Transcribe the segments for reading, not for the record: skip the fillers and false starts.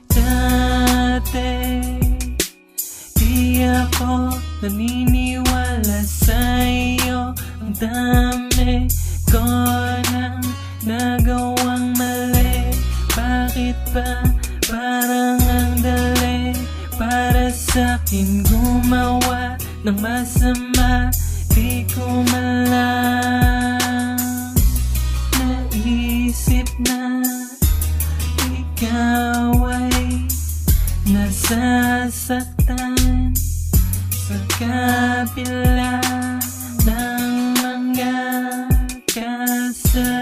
Dati di ako naniniwala sa'yo. Ang dami ko nang nagawang mali. Bakit ba parang ang dali para sa'kin gumawa ng masama? Di ko man lang naisip na ikaw ay nasasaktan sa kabila ng mga kasalanan.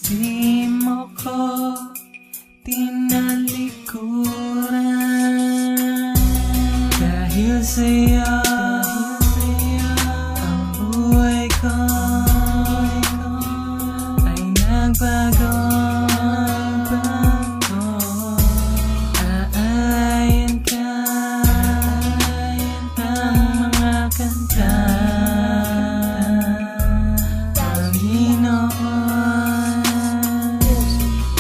Di mo ko tinalikuran. Dahil sa'yo ang buhay ko ay nagbago. Aalayan ka ng mga kanta, Panginoon.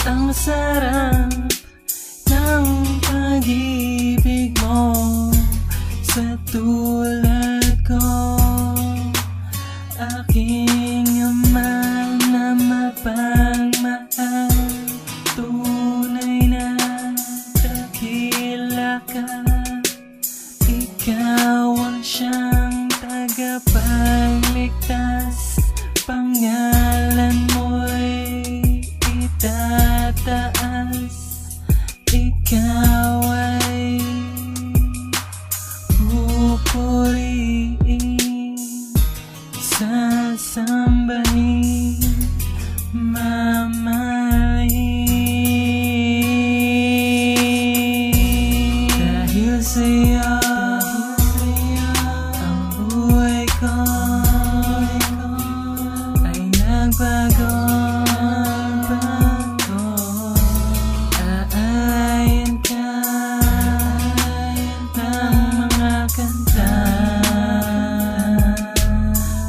Ang sarap ng pag-ibig mo sa tulad ko. Aking Ama na mapagmahal, tunay na dakila ka. Ikaw ang siyang tagapagligtas, pangalan mo'y itataas. Ikaw ay pupurihin, sasambahin, mamahalin. Dahil sa'yo ang buhay ko ay nagbago. Aalayan ka ng mga kanta,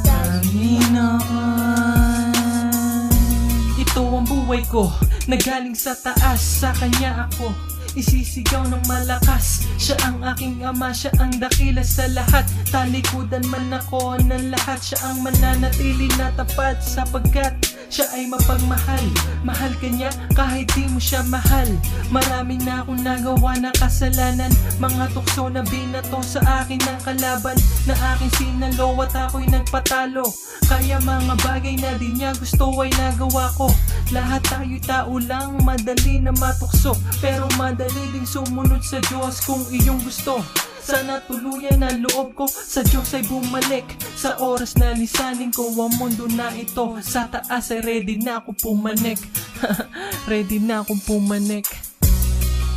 Panginoon. Ito ang buhay ko na galing sa taas, sa Kanya ako isisigaw ng malakas. Siya ang aking Ama, siya ang dakila sa lahat. Talikudan man ako ng lahat, siya ang mananatili na tapat, sapagkat siya ay mapagmahal. Mahal ka niya kahit di mo siya mahal. Marami na akong nagawa na kasalanan, mga tukso na binato sa akin ng kalaban, na aking sinalo at ako'y nagpatalo. Kaya mga bagay na di niya gusto ay nagawa ko. Lahat tayo'y tao lang, madali na matukso, pero madali ding sumunod sa Diyos kung iyong gusto. Sana tuluyan na loob ko sa Diyos ay bumalik. Sa oras na lisanin ko ang mundo na ito, sa taas ay ready na ako pumanik. Ready na akong pumanik.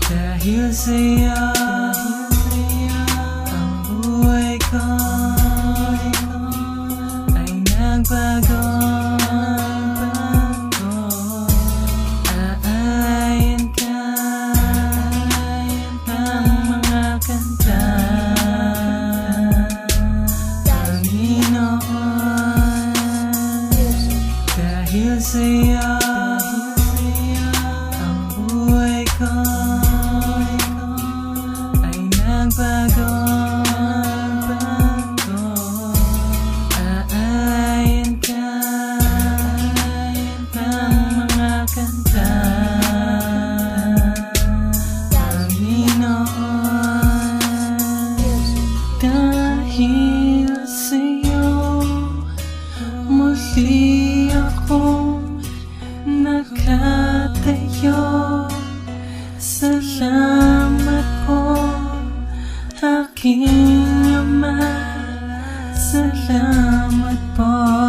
Dahil sa'yo ang buhay ko ay nagbago. Aalayan ka ng mga kanta, Panginoon. Dahil sa'yo ang buhay ko ay nagbago. Aalayan ka ng mga kanta, Panginoon. Dahil sa'yo muli akong nakatayo. Salamat po aking Ama, salamat po.